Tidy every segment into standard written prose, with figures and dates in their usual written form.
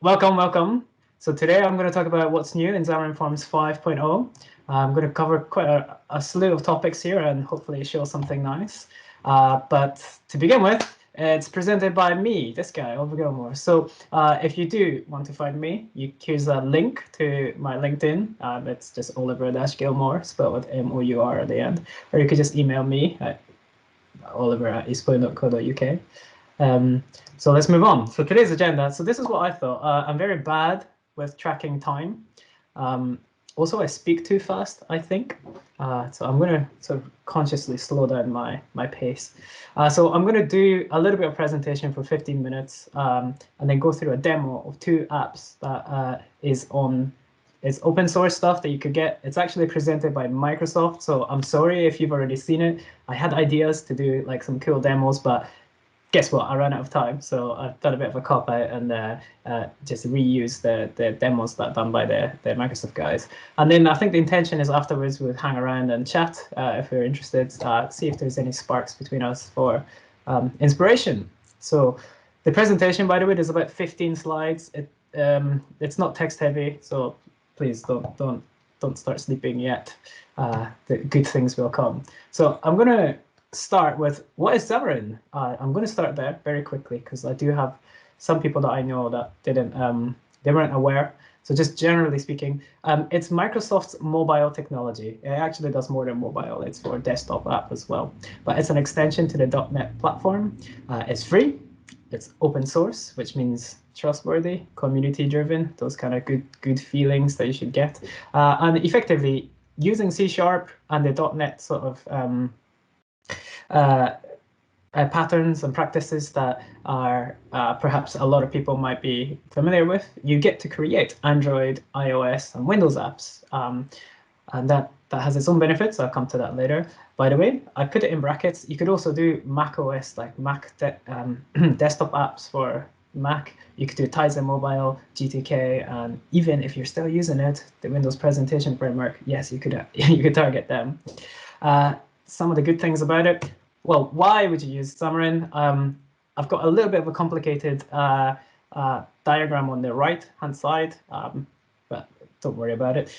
Welcome, welcome. So today I'm going to talk about what's new in Xamarin Forms 5.0. I'm going to cover quite a slew of topics here and hopefully show something nice. But to begin with, it's presented by me, this guy, Oliver Gilmore. So if you do want to find me, you use a link to my LinkedIn. It's just Oliver-Gilmore, spelled with M-O-U-R at the end. Or you could just email me at oliver@eastpoint.co.uk. So let's move on. So today's agenda. So this is what I thought. I'm very bad with tracking time. Also, I speak too fast, I think. So I'm going to sort of consciously slow down my pace. So I'm going to do a little bit of presentation for 15 minutes and then go through a demo of two apps that it's open source stuff that you could get. It's actually presented by Microsoft. So I'm sorry if you've already seen it. I had ideas to do like some cool demos, but guess what? I ran out of time, so I've done a bit of a cop out and just reuse the demos that are done by the Microsoft guys. And then I think the intention is afterwards we'll hang around and chat if you're interested, see if there's any sparks between us for inspiration. So the presentation, by the way, there's about 15 slides. It's not text heavy, so please don't start sleeping yet. The good things will come. So I'm gonna start with what is Xamarin. I'm going to start there very quickly because I do have some people that I know that they weren't aware. So just generally speaking, it's Microsoft's mobile technology. It actually does more than mobile. It's for desktop app as well. But it's an extension to the .NET platform. It's free. It's open source, which means trustworthy, community-driven, those kind of good feelings that you should get. And effectively, using C# and the .NET sort of patterns and practices that are perhaps a lot of people might be familiar with, you get to create Android, iOS, and Windows apps. And that has its own benefits. I'll come to that later. By the way, I put it in brackets. You could also do Mac OS, like Mac desktop apps for Mac. You could do Tizen Mobile, GTK, and even if you're still using it, the Windows Presentation Framework, yes, you could you could target them. Some of the good things about it. Well, why would you use Xamarin? I've got a little bit of a complicated diagram on the right-hand side, but don't worry about it.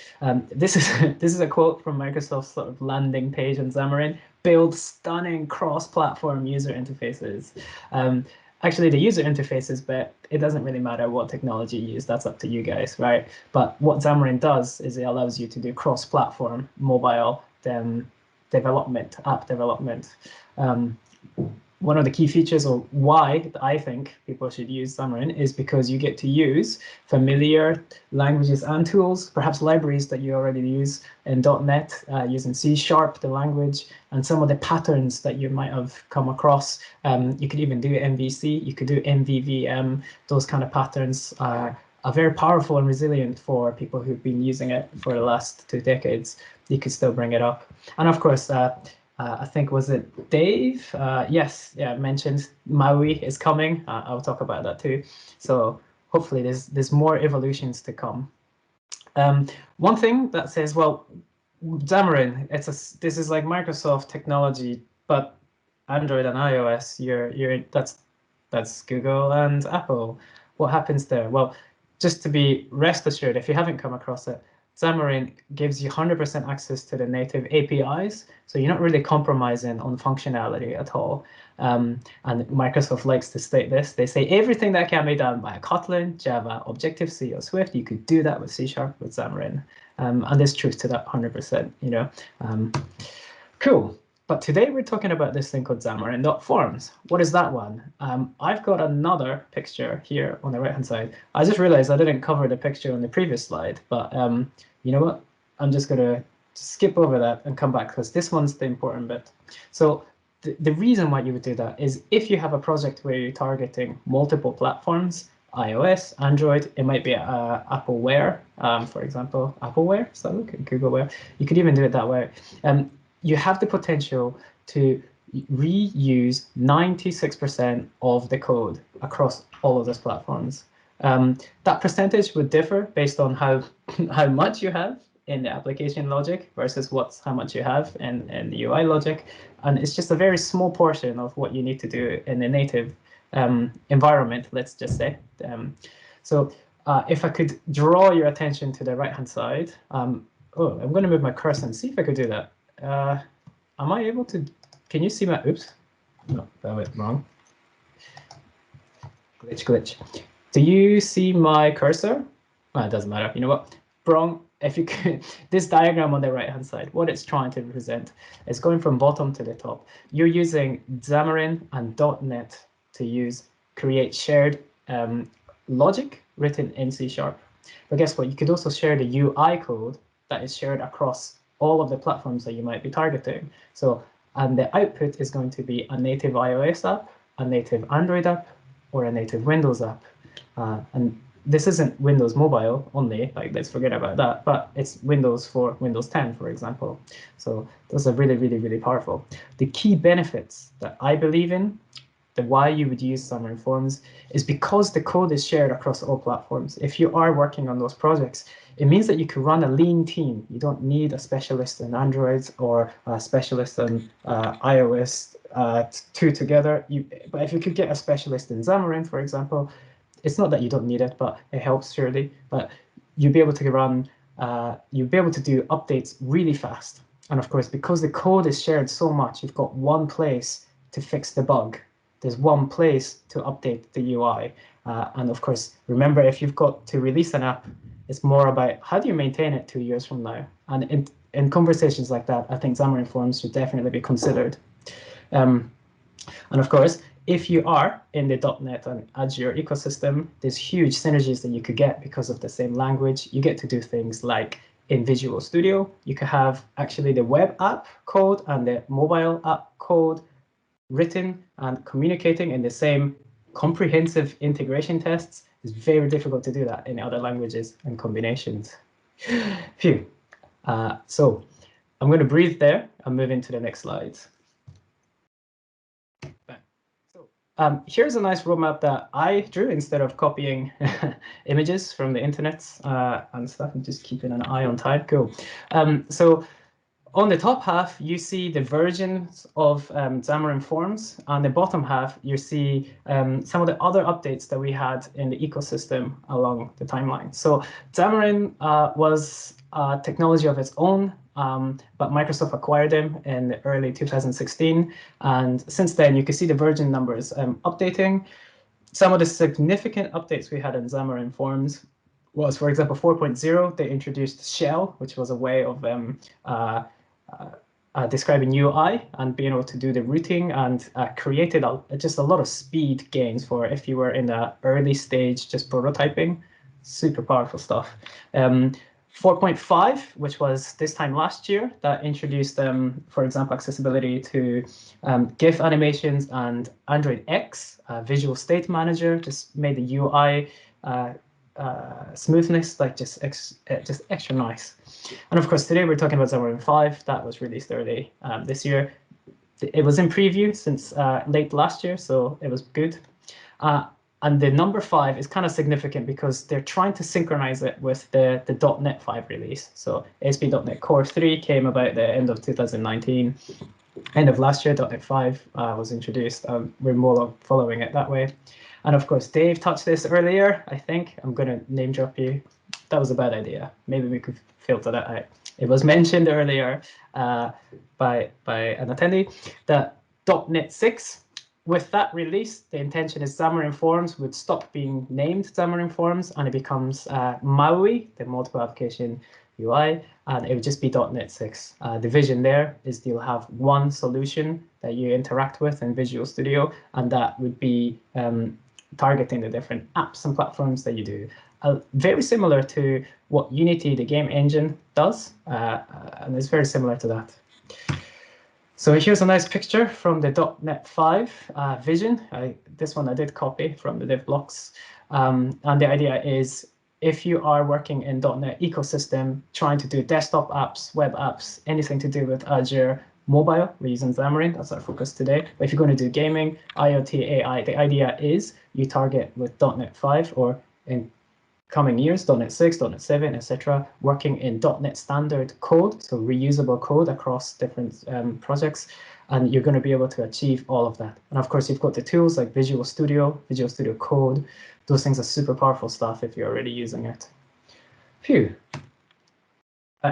This is a quote from Microsoft's sort of landing page on Xamarin: "Build stunning cross-platform user interfaces." Actually, the user interfaces, but it doesn't really matter what technology you use. That's up to you guys, right? But what Xamarin does is it allows you to do cross-platform mobile development, app development. One of the key features, or why I think people should use Xamarin, is because you get to use familiar languages and tools, perhaps libraries that you already use in .NET, using C#, the language, and some of the patterns that you might have come across. You could even do MVC, you could do MVVM. Those kind of patterns are very powerful and resilient for people who've been using it for the last 2 decades. You could still bring it up. And of course, I think, was it Dave? Yes, yeah, mentioned Maui is coming. I'll talk about that too. So hopefully there's more evolutions to come. One thing that says, well, Xamarin, this is like Microsoft technology, but Android and iOS, that's Google and Apple. What happens there? Well, just to be rest assured, if you haven't come across it, Xamarin gives you 100% access to the native APIs, so you're not really compromising on functionality at all. And Microsoft likes to state this. They say everything that can be done by Kotlin, Java, Objective-C, or Swift, you could do that with C# with Xamarin. And there's truth to that 100%, you know. Cool. But today we're talking about this thing called Xamarin.Forms. What is that one? I've got another picture here on the right-hand side. I just realized I didn't cover the picture on the previous slide, but you know what? I'm just going to skip over that and come back because this one's the important bit. So the reason why you would do that is if you have a project where you're targeting multiple platforms, iOS, Android, it might be Appleware, for example. Appleware, is that okay? Googleware. You could even do it that way. You have the potential to reuse 96% of the code across all of those platforms. That percentage would differ based on how much you have in the application logic versus how much you have in the UI logic. And it's just a very small portion of what you need to do in the native environment, let's just say. So if I could draw your attention to the right-hand side, oh, I'm going to move my cursor and see if I could do that. Am I able to? Can you see my? Oops, no, that went wrong. Glitch. Do you see my cursor? Oh, it doesn't matter. You know what? Wrong. If you could, this diagram on the right-hand side, what it's trying to represent is going from bottom to the top. You're using Xamarin and .NET to create shared logic written in C#. But guess what? You could also share the UI code that is shared across all of the platforms that you might be targeting. So, and the output is going to be a native iOS app, a native Android app, or a native Windows app. And this isn't Windows Mobile only, like let's forget about that, but it's Windows for Windows 10, for example. So those are really powerful. The key benefits that I believe in, the why you would use Xamarin Forms, is because the code is shared across all platforms. If you are working on those projects, it means that you can run a lean team. You don't need a specialist in Android or a specialist in iOS, two together. But if you could get a specialist in Xamarin, for example, it's not that you don't need it, but it helps surely. But you'll be able to run, you'll be able to do updates really fast. And of course, because the code is shared so much, you've got one place to fix the bug. There's one place to update the UI. And of course, remember, if you've got to release an app, it's more about how do you maintain it 2 years from now. And in conversations like that, I think Xamarin Forms should definitely be considered. And of course, if you are in the .NET and Azure ecosystem, there's huge synergies that you could get because of the same language. You get to do things like in Visual Studio, you could have actually the web app code and the mobile app code written and communicating in the same comprehensive integration tests. It's very difficult to do that in other languages and combinations. Phew. So I'm going to breathe there and move into the next slides. So here's a nice roadmap that I drew instead of copying images from the internet and stuff, and just keeping an eye on time. Cool. So on the top half, you see the versions of Xamarin Forms. On the bottom half, you see some of the other updates that we had in the ecosystem along the timeline. So Xamarin was a technology of its own, but Microsoft acquired them in early 2016. And since then, you can see the version numbers updating. Some of the significant updates we had in Xamarin Forms was, for example, 4.0, they introduced shell, which was a way of describing UI and being able to do the routing, and created just a lot of speed gains for if you were in the early stage just prototyping. Super powerful stuff. 4.5, which was this time last year, that introduced, for example, accessibility to GIF animations and Android X, Visual State Manager, just made the UI smoothness like just extra nice. And of course, today we're talking about Xamarin 5 that was released early this year. It was in preview since late last year, so it was good. And the number 5 is kind of significant because they're trying to synchronize it with the .NET 5 release. So ASP.NET Core 3 came about the end of 2019. End of last year, .NET 5 was introduced. We're more following it that way. And of course, Dave touched this earlier. I think I'm going to name drop you. That was a bad idea. Maybe we could filter that out. It was mentioned earlier by an attendee that .NET 6, with that release, the intention is Xamarin Forms would stop being named Xamarin Forms and it becomes MAUI, the multiple application UI, and it would just be .NET 6. The vision there is you'll have one solution that you interact with in Visual Studio, and that would be targeting the different apps and platforms that you do. Very similar to what Unity, the game engine, does, and it's very similar to that. So here's a nice picture from the .NET 5 vision. This one I did copy from the dev blocks. And the idea is if you are working in .NET ecosystem, trying to do desktop apps, web apps, anything to do with Azure mobile, we're using Xamarin, that's our focus today. But if you're going to do gaming, IoT, AI, the idea is you target with .NET 5 or in coming years, .NET 6, .NET 7, etc., working in .NET standard code, so reusable code across different projects, and you're going to be able to achieve all of that. And of course, you've got the tools like Visual Studio Code those things are super powerful stuff if you're already using it. Phew.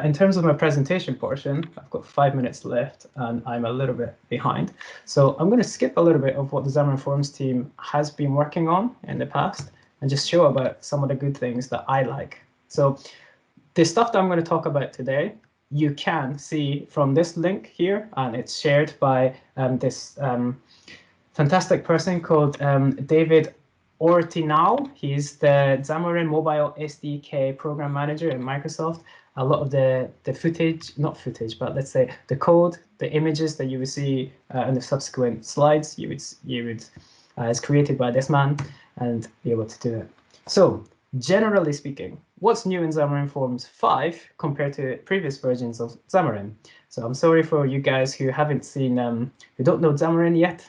In terms of my presentation portion, I've got 5 minutes left and I'm a little bit behind. So I'm going to skip a little bit of what the Xamarin Forms team has been working on in the past and just show about some of the good things that I like. So the stuff that I'm going to talk about today, you can see from this link here, and it's shared by this fantastic person called David Ortinau. He's the Xamarin Mobile SDK Program Manager in Microsoft. A lot of the footage, not footage, but let's say the code, the images that you will see in the subsequent slides, you would is created by this man and be able to do it. So generally speaking, what's new in Xamarin Forms 5 compared to previous versions of Xamarin? So I'm sorry for you guys who haven't seen, who don't know Xamarin yet.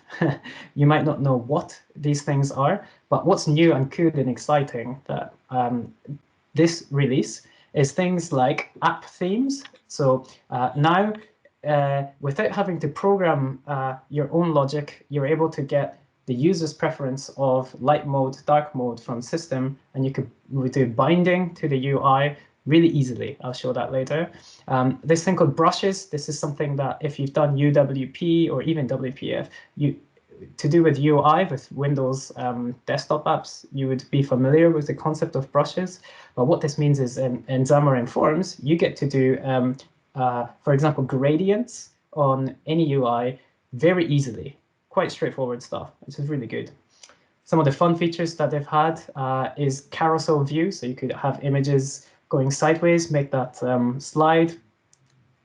You might not know what these things are, but what's new and cool and exciting that this release is things like app themes. So now, without having to program your own logic, you're able to get the user's preference of light mode, dark mode from system, and you could do binding to the UI really easily. I'll show that later. This thing called brushes, this is something that if you've done UWP or even WPF, to do with UI, with Windows desktop apps, you would be familiar with the concept of brushes. But what this means is in Xamarin Forms, you get to do, for example, gradients on any UI very easily. Quite straightforward stuff, which is really good. Some of the fun features that they've had is carousel view. So you could have images going sideways, make that slide,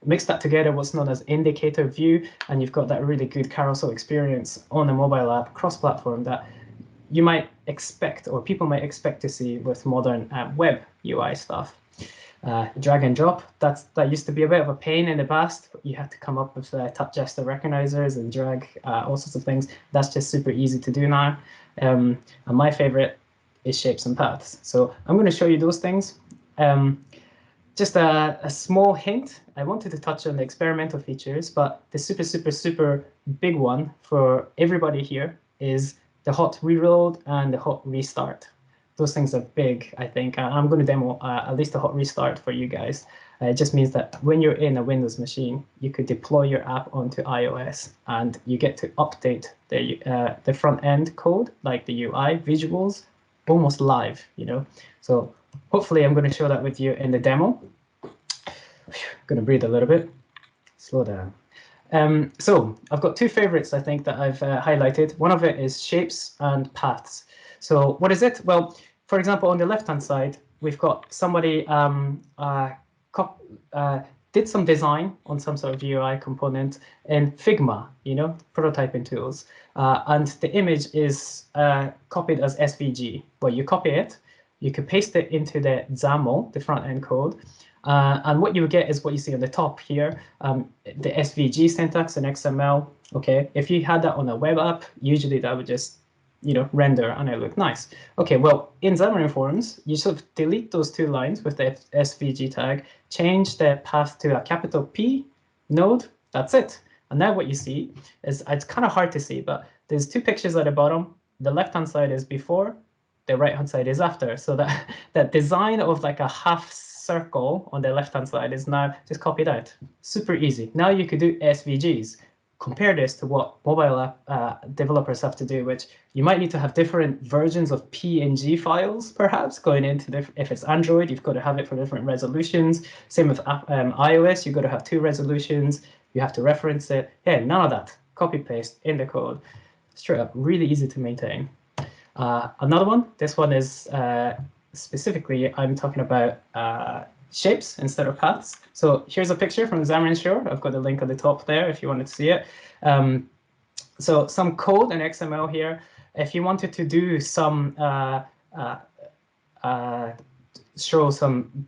mix that together, what's known as indicator view, and you've got that really good carousel experience on a mobile app, cross-platform, that you might expect, or people might expect to see with modern web UI stuff. Drag and drop, that used to be a bit of a pain in the past. You had to come up with tap gesture recognizers and drag all sorts of things. That's just super easy to do now. And my favorite is shapes and paths. So I'm going to show you those things. Just a small hint, I wanted to touch on the experimental features, but the super big one for everybody here is the hot reload and the hot restart. Those things are big, I think. I'm going to demo at least a hot restart for you guys. It just means that when you're in a Windows machine, you could deploy your app onto iOS, and you get to update the front end code, like the UI visuals, almost live, you know. So hopefully I'm going to show that with you in the demo. I'm going to breathe a little bit. Slow down. So I've got two favorites, I think, that I've highlighted. One of it is shapes and paths. So what is it? Well, for example, on the left-hand side, we've got somebody did some design on some sort of UI component in Figma, you know, prototyping tools. And the image is copied as SVG. Well, you copy it, you can paste it into the XAML, the front-end code, and what you would get is what you see on the top here, the SVG syntax in XML. Okay, if you had that on a web app, usually that would just, you know, render and it look nice. Okay, well, in Xamarin Forms, you sort of delete those two lines with the SVG tag, change the path to a capital P node, that's it. And now what you see is, it's kind of hard to see, but there's two pictures at the bottom. The left-hand side is before, the right-hand side is after. So that design of like a half circle on the left-hand side is now just copied out. Super easy. Now you could do SVGs. Compare this to what mobile app developers have to do, which you might need to have different versions of PNG files, perhaps, going into if it's Android, you've got to have it for different resolutions. Same with iOS, you've got to have two resolutions. You have to reference it. Yeah, none of that. Copy paste in the code. Straight up, really easy to maintain. Another one, this one is specifically, I'm talking about shapes instead of paths. So here's a picture from Xamarin Shore. I've got the link at the top there if you wanted to see it. So some code in XML here. If you wanted to do some, show some,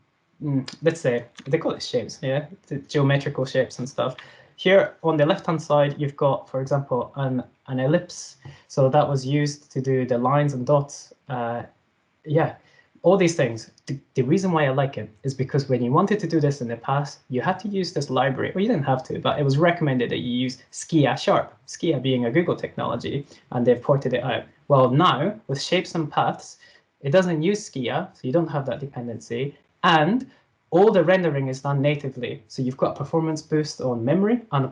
let's say, they call it shapes, yeah, the geometrical shapes and stuff. Here on the left-hand side, you've got, for example, an ellipse. So that was used to do the lines and dots. Yeah, all these things. The reason why I like it is because when you wanted to do this in the past, you had to use this library. Well, you didn't have to, but it was recommended that you use Skia Sharp, Skia being a Google technology, and they've ported it out. Well, now with shapes and paths, It doesn't use Skia, so you don't have that dependency. And all the rendering is done natively. So you've got a performance boost on memory and a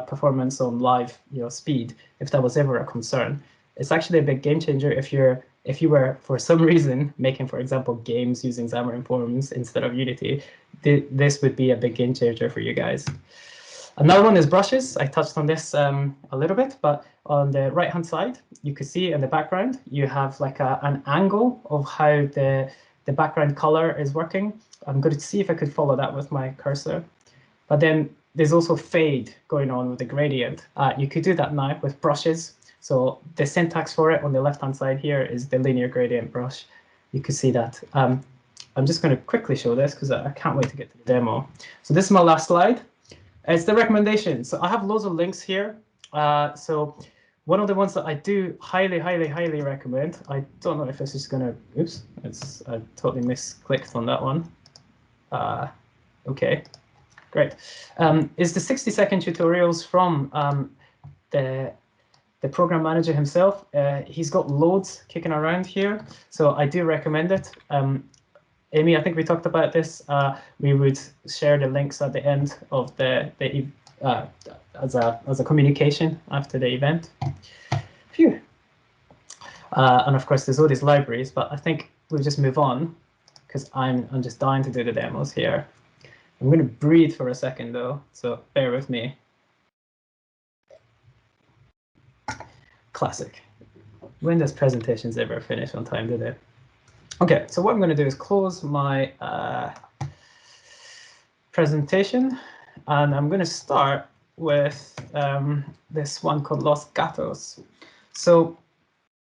performance on live speed, if that was ever a concern. It's actually a big game changer if you were, for some reason, making, for example, games using Xamarin Forms instead of Unity. This would be a big game changer for you guys. Another one is brushes. I touched on this a little bit, but on the right-hand side, you can see in the background, you have like an angle of how the background color is working. I'm going to see if I could follow that with my cursor. But then there's also fade going on with the gradient. You could do that now with brushes. So the syntax for it on the left-hand side here is the linear gradient brush. You can see that. I'm just going to quickly show this because I can't wait to get to the demo. So this is my last slide. It's the recommendation. So I have loads of links here. So one of the ones that I do highly, highly, highly recommend, I don't know if this is going to, oops, I totally misclicked on that one. Okay, great. Is the 60-second tutorials from the program manager himself. He's got loads kicking around here, so I do recommend it. Amy, I think we talked about this. We would share the links at the end of the as a communication after the event. Phew. And of course, there's all these libraries, but I think we'll just move on because I'm just dying to do the demos here. I'm going to breathe for a second though, so bear with me. Classic. When does presentations ever finish on time, do they? Okay, so what I'm going to do is close my presentation, and I'm going to start with this one called Los Gatos. So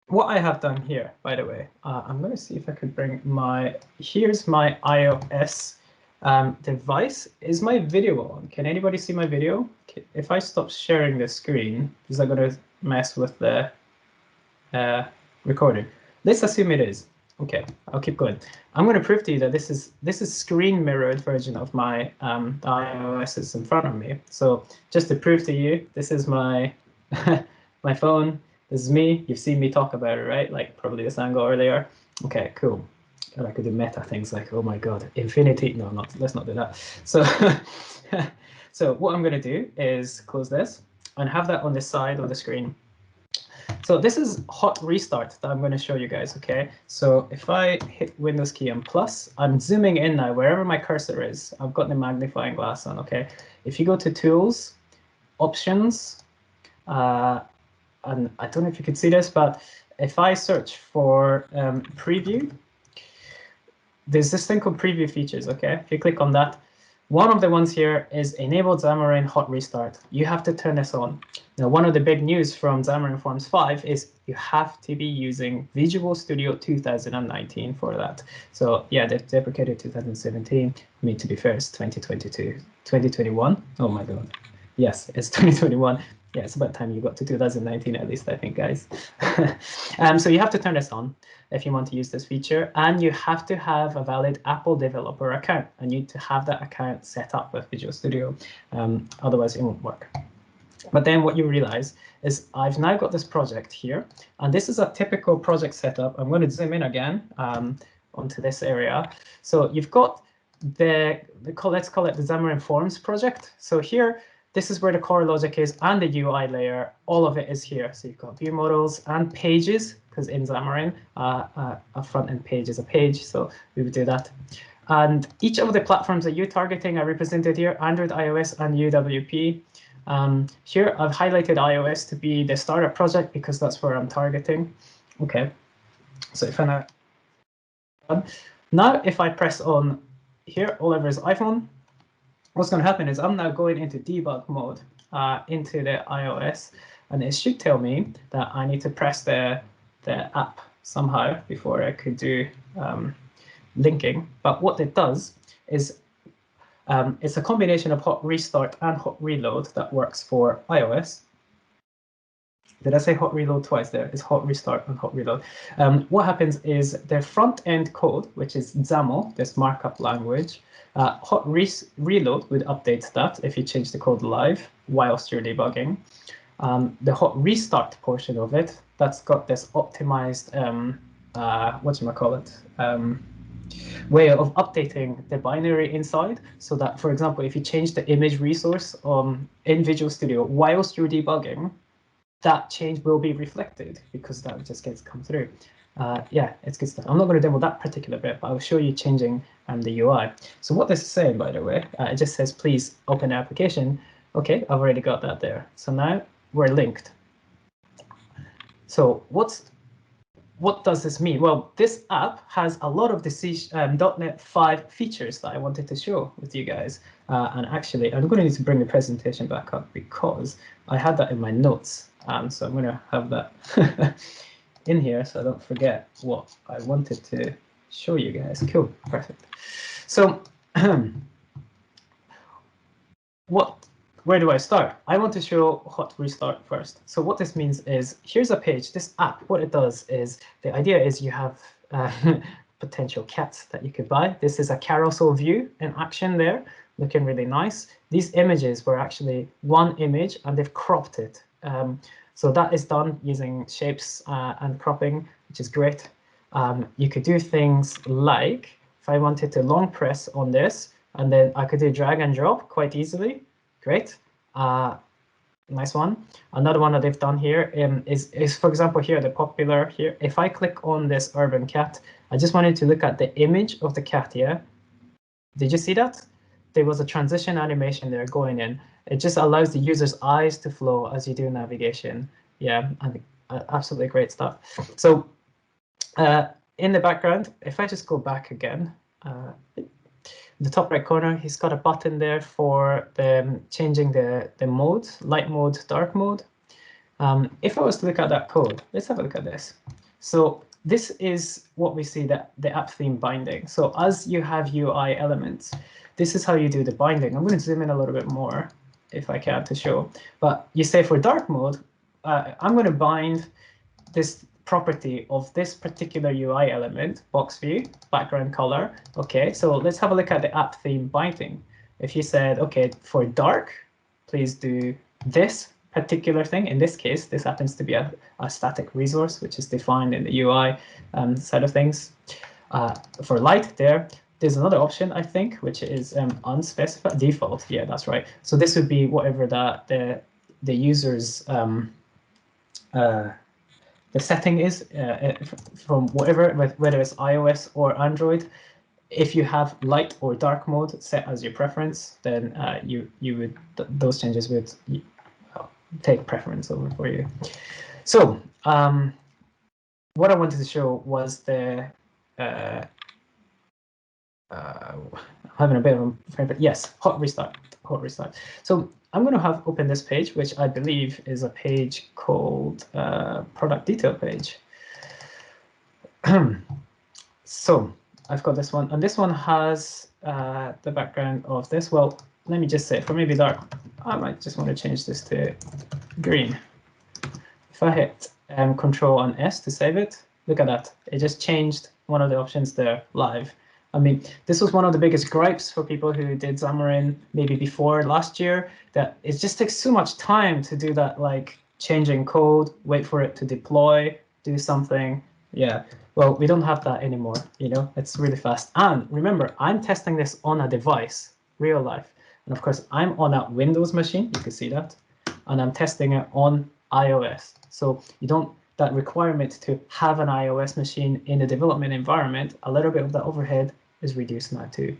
what I have done here, by the way, I'm going to see if I could bring here's my iOS device. Is my video on? Can anybody see my video? If I stop sharing the screen, is that going to mess with the recording? Let's assume it is. Okay, I'll keep going. I'm going to prove to you that this is screen mirrored version of my iOS is in front of me. So just to prove to you, this is my my phone. This is me. You've seen me talk about it, right? Like probably this angle earlier. Okay, cool. And I could do meta things like, oh my god, infinity. No, let's not do that. So so what I'm going to do is close this and have that on the side of the screen. So this is hot restart that I'm going to show you guys, okay? So if I hit Windows key and plus, I'm zooming in now, wherever my cursor is. I've got the magnifying glass on, okay? If you go to Tools, Options, and I don't know if you can see this, but if I search for Preview, there's this thing called Preview Features, okay? If you click on that, one of the ones here is Enable Xamarin Hot Restart. You have to turn this on. Now, one of the big news from Xamarin Forms 5 is you have to be using Visual Studio 2019 for that. So yeah, they deprecated 2017. I mean, to be fair, it's 2022, 2021. Oh my God. Yes, it's 2021. Yeah, it's about time you got to 2019 at least, I think, guys. So you have to turn this on if you want to use this feature, and you have to have a valid Apple developer account, and you need to have that account set up with Visual Studio. Otherwise, it won't work. But then what you realize is I've now got this project here, and this is a typical project setup. I'm going to zoom in again onto this area. So you've got let's call it the Xamarin Forms project. So here, this is where the core logic is and the UI layer. All of it is here. So you've got view models and pages, because in Xamarin, a front-end page is a page. So we would do that. And each of the platforms that you're targeting are represented here, Android, iOS, and UWP. Here, I've highlighted iOS to be the startup project because that's where I'm targeting. Okay, so if I now if I press on here, all over is iPhone, what's going to happen is I'm now going into debug mode into the iOS, and it should tell me that I need to press the app somehow before I could do linking. But what it does is it's a combination of hot restart and hot reload that works for iOS. Did I say hot reload twice there? It's hot restart and hot reload. What happens is the front end code, which is XAML, this markup language, hot reload would update that if you change the code live whilst you're debugging. The hot restart portion of it, that's got this optimized whatchamacallit, way of updating the binary inside, so that, for example, if you change the image resource in Visual Studio whilst you're debugging, that change will be reflected because that just gets come through. Yeah, it's good stuff. I'm not going to demo that particular bit, but I'll show you changing the UI. So what this is saying, by the way, it just says, please open the application. Okay, I've already got that there. So now we're linked. So what does this mean? Well, this app has a lot of the .NET 5 features that I wanted to show with you guys. And actually, I'm going to need to bring the presentation back up because I had that in my notes. So I'm going to have that in here so I don't forget what I wanted to show you guys. Cool, perfect. So where do I start? I want to show hot restart first. So what this means is, here's a page. This app, what it does is, the idea is you have potential cats that you could buy. This is a carousel view in action there, looking really nice. These images were actually one image and they've cropped it. So that is done using shapes and cropping, which is great. You could do things like, if I wanted to long press on this, and then I could do drag and drop quite easily. Great, nice one. Another one that they've done here is, for example, here, the popular here. If I click on this urban cat, I just wanted to look at the image of the cat here. Did you see that? There was a transition animation there going in. It just allows the user's eyes to flow as you do navigation. Yeah, I think absolutely great stuff. So in the background, if I just go back again, in the top right corner, he's got a button there for changing the mode, light mode, dark mode. If I was to look at that code, let's have a look at this. So this is what we see, the app theme binding. So as you have UI elements, this is how you do the binding. I'm going to zoom in a little bit more if I can to show. But you say for dark mode, I'm going to bind this property of this particular UI element, box view, background color. Okay, so let's have a look at the app theme binding. If you said, okay, for dark, please do this particular thing. In this case, this happens to be a static resource, which is defined in the UI side of things. For light there's another option, I think, which is unspecified default. Yeah, that's right. So this would be whatever the user's the setting is from whatever, whether it's iOS or Android. If you have light or dark mode set as your preference, then those changes would take preference over for you. So what I wanted to show was the having a bit of a yes, hot restart. So I'm going to have open this page, which I believe is a page called product detail page. So I've got this one, and this one has the background of this. Well, let me just say, for maybe dark, I might just want to change this to green. If I hit Control and S to save it, look at that. It just changed one of the options there live. I mean, this was one of the biggest gripes for people who did Xamarin maybe before last year, that it just takes so much time to do that, like changing code, wait for it to deploy, do something. Yeah, well, we don't have that anymore, you know, it's really fast. And remember, I'm testing this on a device, real life. And of course, I'm on a Windows machine, you can see that, and I'm testing it on iOS. So you don't, that requirement to have an iOS machine in the development environment, a little bit of that overhead is reduced now too.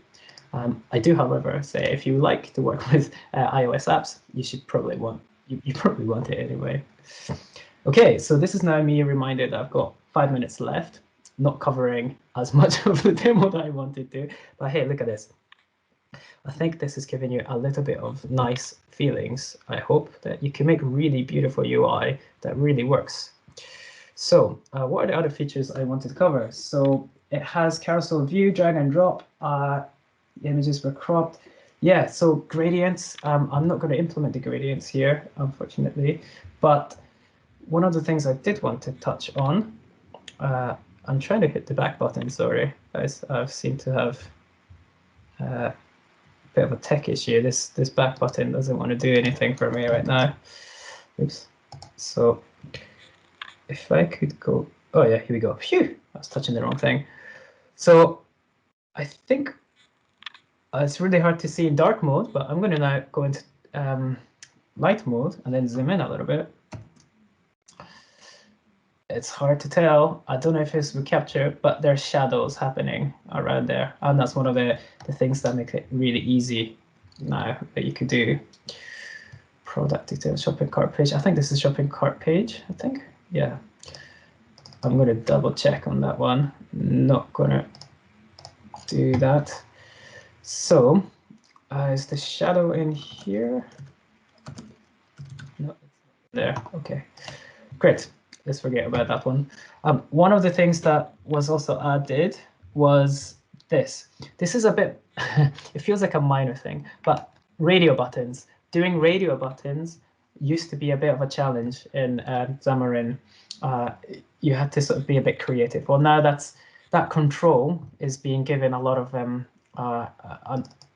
I do, however, say if you like to work with iOS apps, you should probably want you probably want it anyway. Okay, so this is now me reminded that I've got 5 minutes left, not covering as much of the demo that I wanted to, but hey, look at this. I think this is giving you a little bit of nice feelings. I hope that you can make really beautiful UI that really works. So what are the other features I wanted to cover? So it has carousel view, drag and drop. Images were cropped. Yeah, so gradients. I'm not going to implement the gradients here, unfortunately. But one of the things I did want to touch on, I'm trying to hit the back button, sorry, guys. I seem to have a bit of a tech issue. This back button doesn't want to do anything for me right now. Oops. So if I could go, oh yeah, here we go. Phew, I was touching the wrong thing. So I think it's really hard to see in dark mode, but I'm going to now go into light mode and then zoom in a little bit. It's hard to tell. I don't know if it's capture, but there's shadows happening around there. And that's one of the things that make it really easy now that you could do. Product details, shopping cart page. I think this is shopping cart page, I think. Yeah. I'm going to double check on that one. Not going to do that. So is the shadow in here? No, it's not there. Okay, great. Let's forget about that one. One of the things that was also added was this. This is a bit, it feels like a minor thing, but radio buttons. Doing radio buttons used to be a bit of a challenge in Xamarin. You had to sort of be a bit creative. Well, now that control is being given a lot of an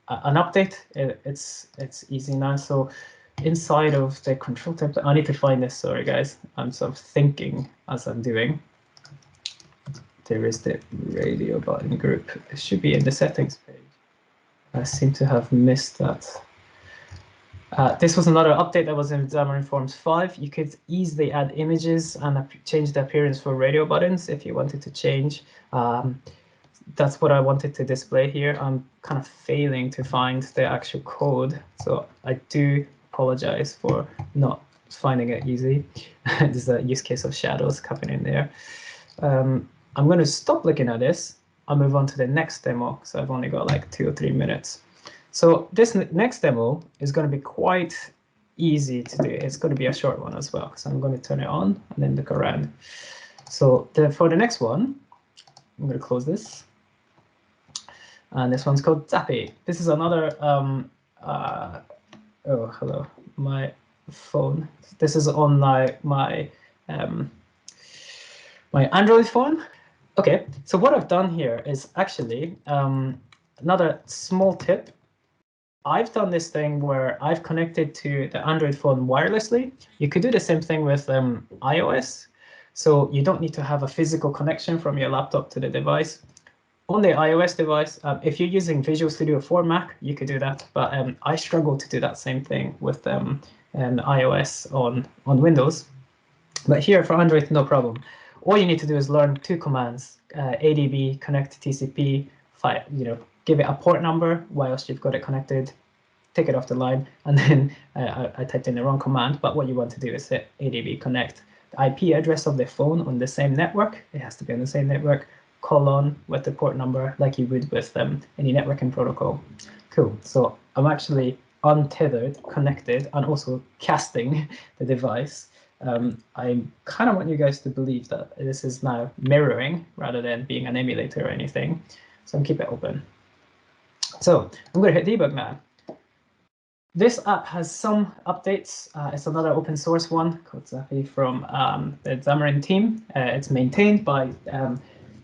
update. It's easy now. So inside of the control template, I need to find this. Sorry, guys. I'm sort of thinking as I'm doing. There is the radio button group. It should be in the settings page. I seem to have missed that. This was another update that was in Xamarin Forms 5. You could easily add images and change the appearance for radio buttons if you wanted to change. That's what I wanted to display here. I'm kind of failing to find the actual code, so I do apologize for not finding it easy. There's a use case of shadows coming in there. I'm going to stop looking at this. I'll move on to the next demo, so I've only got like 2 or 3 minutes. So this next demo is going to be quite easy to do. It's going to be a short one as well, because I'm going to turn it on and then look around. So for the next one, I'm going to close this. And this one's called Zappy. This is another, oh, hello, my phone. This is on my Android phone. Okay, so what I've done here is actually another small tip. I've done this thing where I've connected to the Android phone wirelessly. You could do the same thing with iOS. So you don't need to have a physical connection from your laptop to the device. On the iOS device, if you're using Visual Studio for Mac, you could do that. But I struggle to do that same thing with an iOS on Windows. But here for Android, no problem. All you need to do is learn 2 commands: ADB connect TCP, give it a port number whilst you've got it connected, take it off the line, and then I typed in the wrong command, but what you want to do is hit ADB connect the IP address of the phone on the same network. It has to be on the same network, colon with the port number like you would with any networking protocol. Cool. So I'm actually untethered, connected, and also casting the device. I kind of want you guys to believe that this is now mirroring rather than being an emulator or anything. So I'm keep it open. So I'm going to hit debug now. This app has some updates. It's another open source one called Zappy from the Xamarin team. It's maintained by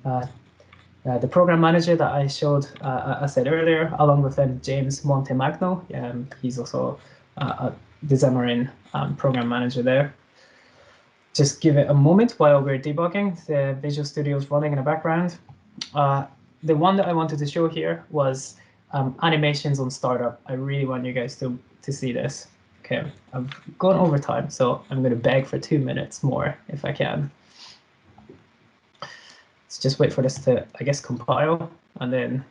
the program manager that I showed, I said earlier, along with James Montemagno. He's also the Xamarin program manager there. Just give it a moment while we're debugging. The Visual Studio is running in the background. The one that I wanted to show here was animations on startup. I really want you guys to see this. Okay, I've gone over time, so I'm going to beg for 2 minutes more if I can. Let's just wait for this to, I guess, compile and then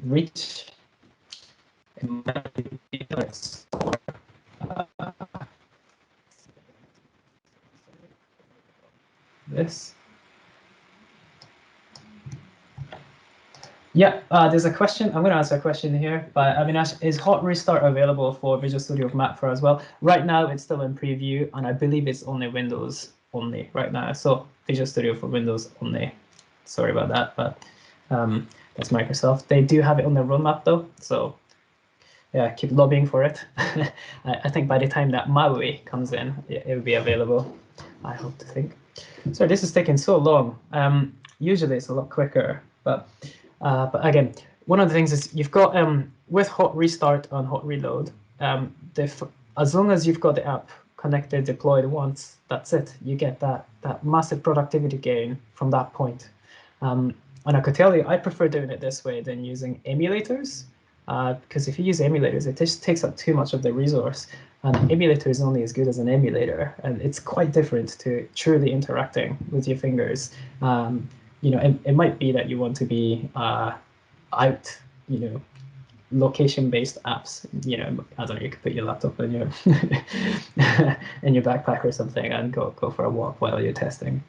reach. It might be this. Yeah, there's a question. I'm going to answer a question here by Avinash. Is Hot Restart available for Visual Studio Mac for as well? Right now, it's still in preview, and I believe it's only Windows only right now. So Visual Studio for Windows only. Sorry about that, but that's Microsoft. They do have it on their roadmap though, so yeah, keep lobbying for it. I think by the time that MAUI comes in, it will be available. I hope to think. Sorry, this is taking so long. Usually it's a lot quicker, but again, one of the things is you've got with Hot Restart and Hot Reload, as long as you've got the app connected, deployed once, that's it. You get that massive productivity gain from that point. And I could tell you, I prefer doing it this way than using emulators, because if you use emulators, it just takes up too much of the resource. An emulator is only as good as an emulator, and it's quite different to truly interacting with your fingers. It might be that you want to be out, location-based apps. I don't know, you could put your laptop in your in your backpack or something and go for a walk while you're testing.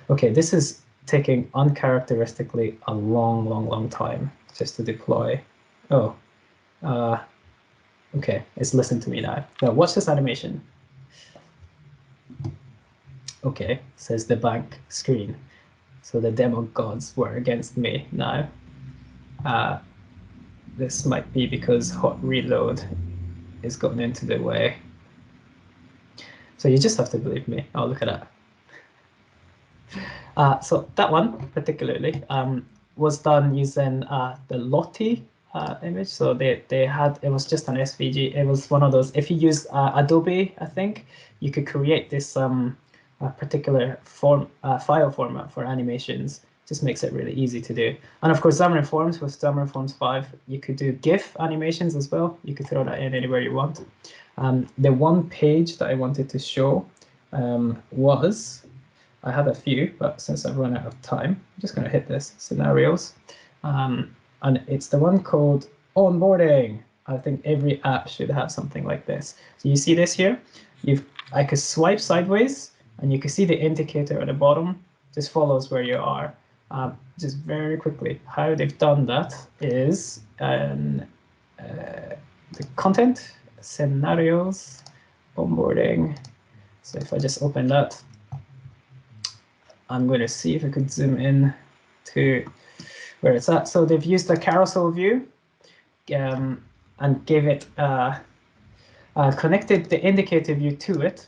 Okay, this is taking uncharacteristically a long, long, long time just to deploy. Oh, okay, it's listened to me now. Now watch this animation. Okay, says the bank screen. So the demo gods were against me now. This might be because hot reload is gotten into the way. So you just have to believe me. Oh, look at that. So that one particularly was done using the Lottie image. So they had, it was just an SVG. It was one of those, if you use Adobe, I think, you could create this particular file format for animations. Just makes it really easy to do. And of course, Xamarin Forms, with Xamarin Forms 5, you could do GIF animations as well. You could throw that in anywhere you want. The one page that I wanted to show was, I had a few, but since I've run out of time, I'm just going to hit this, scenarios. And it's the one called onboarding. I think every app should have something like this. So you see this here? I could swipe sideways, and you can see the indicator at the bottom just follows where you are. Just very quickly, how they've done that is the content, scenarios, onboarding. So if I just open that, I'm going to see if I could zoom in to where it's at. So they've used a carousel view and gave it connected the indicator view to it.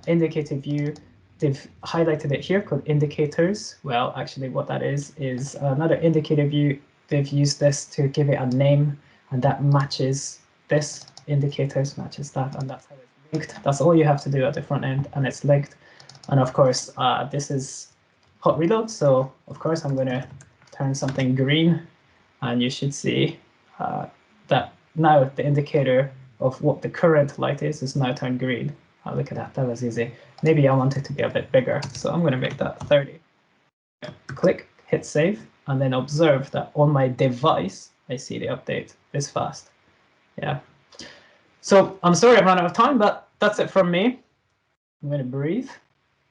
Indicator view, they've highlighted it here called indicators. Well, actually what that is another indicator view. They've used this to give it a name, and that matches this. Indicators matches that, and that's how it's linked. That's all you have to do at the front end, and it's linked. And of course, this is hot reload. So of course I'm going to turn something green, and you should see that now the indicator of what the current light is now turned green. Oh, look at that, that was easy. Maybe I want it to be a bit bigger, so I'm going to make that 30. Click, hit save, and then observe that on my device, I see the update this fast. Yeah. So I'm sorry I ran out of time, but that's it from me. I'm going to breathe.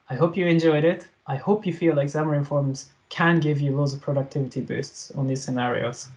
I hope you enjoyed it. I hope you feel like Xamarin Forms can give you loads of productivity boosts on these scenarios.